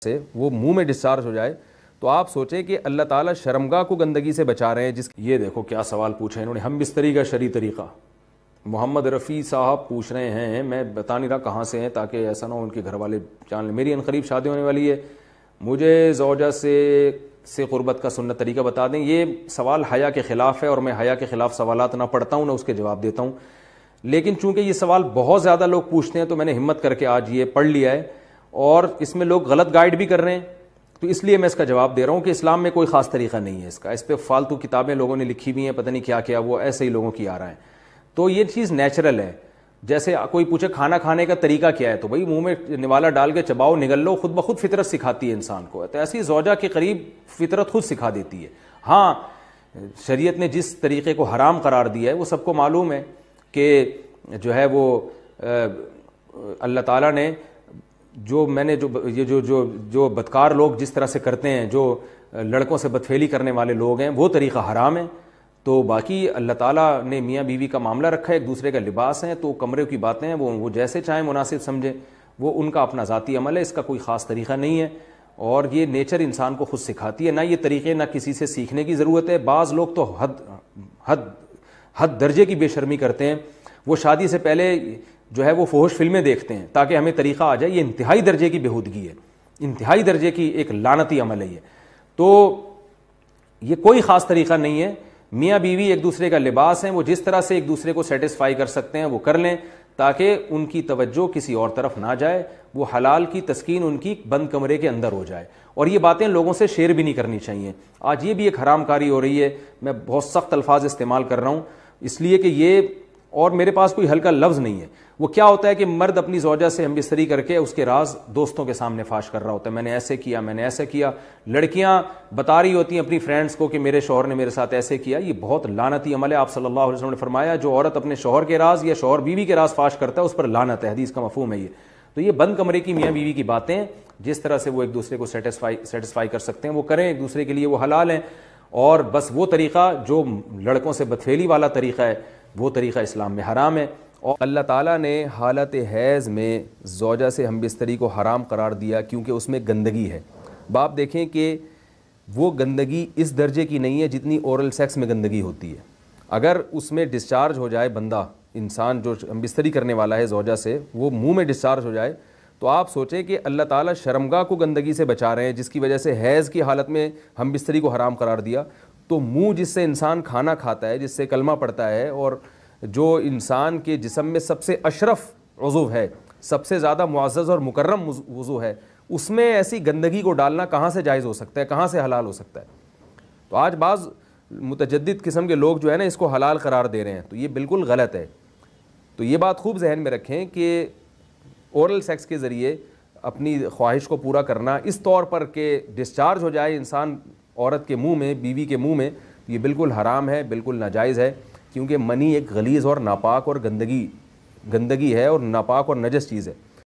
سے وہ منہ میں ڈسچارج ہو جائے تو آپ سوچیں کہ اللہ تعالیٰ شرمگاہ کو گندگی سے بچا رہے ہیں. یہ دیکھو کیا سوال پوچھا انہوں نے, ہم بستری کا شرعی طریقہ. محمد رفیع صاحب پوچھ رہے ہیں, میں بتا نہیں رہا کہاں سے ہیں تاکہ ایسا نہ ہو ان کے گھر والے جان لیں. میری عنقریب شادی ہونے والی ہے, مجھے زوجہ سے قربت کا سنت طریقہ بتا دیں. یہ سوال حیا کے خلاف ہے اور میں حیا کے خلاف سوالات نہ پڑھتا ہوں نہ اس کے جواب دیتا ہوں, لیکن چونکہ یہ سوال بہت زیادہ لوگ پوچھتے ہیں تو میں نے ہمت کر کے آج یہ پڑھ لیا ہے, اور اس میں لوگ غلط گائیڈ بھی کر رہے ہیں, تو اس لیے میں اس کا جواب دے رہا ہوں کہ اسلام میں کوئی خاص طریقہ نہیں ہے اس کا. اس پہ فالتو کتابیں لوگوں نے لکھی ہوئی ہیں, پتہ نہیں کیا کیا, وہ ایسے ہی لوگوں کی آ رہا ہے. تو یہ چیز نیچرل ہے. جیسے کوئی پوچھے کھانا کھانے کا طریقہ کیا ہے, تو بھائی منہ میں نوالا ڈال کے چباؤ, نگل لو, خود بخود فطرت سکھاتی ہے انسان کو. تو ایسی زوجہ کے قریب فطرت خود سکھا دیتی ہے. ہاں شریعت نے جس طریقے کو حرام قرار دیا ہے وہ سب کو معلوم ہے کہ جو ہے وہ اللہ تعالیٰ نے جو بدکار لوگ جس طرح سے کرتے ہیں, جو لڑکوں سے بدفعلی کرنے والے لوگ ہیں, وہ طریقہ حرام ہے. تو باقی اللہ تعالیٰ نے میاں بیوی کا معاملہ رکھا ہے, ایک دوسرے کا لباس ہے, تو کمرے کی باتیں ہیں وہ جیسے چاہیں مناسب سمجھیں, وہ ان کا اپنا ذاتی عمل ہے, اس کا کوئی خاص طریقہ نہیں ہے. اور یہ نیچر انسان کو خود سکھاتی ہے, نہ یہ طریقے نہ کسی سے سیکھنے کی ضرورت ہے. بعض لوگ تو حد درجے کی بے شرمی کرتے ہیں, وہ شادی سے پہلے جو ہے وہ فحش فلمیں دیکھتے ہیں تاکہ ہمیں طریقہ آ جائے. یہ انتہائی درجے کی بےہودگی ہے, انتہائی درجے کی ایک لعنتی عمل ہے یہ. تو یہ کوئی خاص طریقہ نہیں ہے. میاں بیوی ایک دوسرے کا لباس ہیں, وہ جس طرح سے ایک دوسرے کو سیٹسفائی کر سکتے ہیں وہ کر لیں, تاکہ ان کی توجہ کسی اور طرف نہ جائے, وہ حلال کی تسکین ان کی بند کمرے کے اندر ہو جائے. اور یہ باتیں لوگوں سے شیئر بھی نہیں کرنی چاہیے. آج یہ بھی ایک حرام کاری ہو رہی ہے, میں بہت سخت الفاظ استعمال کر رہا ہوں اس لیے کہ یہ, اور میرے پاس کوئی ہلکا لفظ نہیں ہے. وہ کیا ہوتا ہے کہ مرد اپنی زوجہ سے ہم بستری کر کے اس کے راز دوستوں کے سامنے فاش کر رہا ہوتا ہے, میں نے ایسے کیا, میں نے ایسے کیا. لڑکیاں بتا رہی ہوتی ہیں اپنی فرینڈس کو کہ میرے شوہر نے میرے ساتھ ایسے کیا. یہ بہت لعنتی عمل ہے. آپ صلی اللہ علیہ وسلم نے فرمایا جو عورت اپنے شوہر کے راز یا شوہر بیوی کے راز فاش کرتا ہے اس پر لعنت ہے, حدیث کا مفہوم ہے یہ. تو یہ بند کمرے کی میاں بیوی کی باتیں, جس طرح سے وہ ایک دوسرے کو سیٹسفائی کر سکتے ہیں وہ کریں, ایک دوسرے کے لیے وہ حلال ہیں. اور بس وہ طریقہ جو لڑکوں سے بدفعلی والا طریقہ ہے وہ طریقہ اسلام میں حرام ہے. اور اللہ تعالیٰ نے حالت حیض میں زوجہ سے ہم بستری کو حرام قرار دیا کیونکہ اس میں گندگی ہے. باپ دیکھیں کہ وہ گندگی اس درجے کی نہیں ہے جتنی اورل سیکس میں گندگی ہوتی ہے. اگر اس میں ڈسچارج ہو جائے بندہ, انسان جو ہم بستری کرنے والا ہے زوجہ سے, وہ منہ میں ڈسچارج ہو جائے, تو آپ سوچیں کہ اللہ تعالیٰ شرمگاہ کو گندگی سے بچا رہے ہیں, جس کی وجہ سے حیض کی حالت میں ہم بستری کو حرام قرار دیا. تو منہ جس سے انسان کھانا کھاتا ہے, جس سے کلمہ پڑھتا ہے, اور جو انسان کے جسم میں سب سے اشرف عضو ہے, سب سے زیادہ معزز اور مکرم عضو ہے, اس میں ایسی گندگی کو ڈالنا کہاں سے جائز ہو سکتا ہے, کہاں سے حلال ہو سکتا ہے. تو آج بعض متجدد قسم کے لوگ جو ہے نا اس کو حلال قرار دے رہے ہیں, تو یہ بالکل غلط ہے. تو یہ بات خوب ذہن میں رکھیں کہ اورل سیکس کے ذریعے اپنی خواہش کو پورا کرنا اس طور پر کہ ڈسچارج ہو جائے انسان عورت کے منہ میں, بیوی کے منہ میں, یہ بالکل حرام ہے, بالکل ناجائز ہے. کیونکہ منی ایک غلیظ اور ناپاک اور گندگی ہے اور ناپاک اور نجس چیز ہے.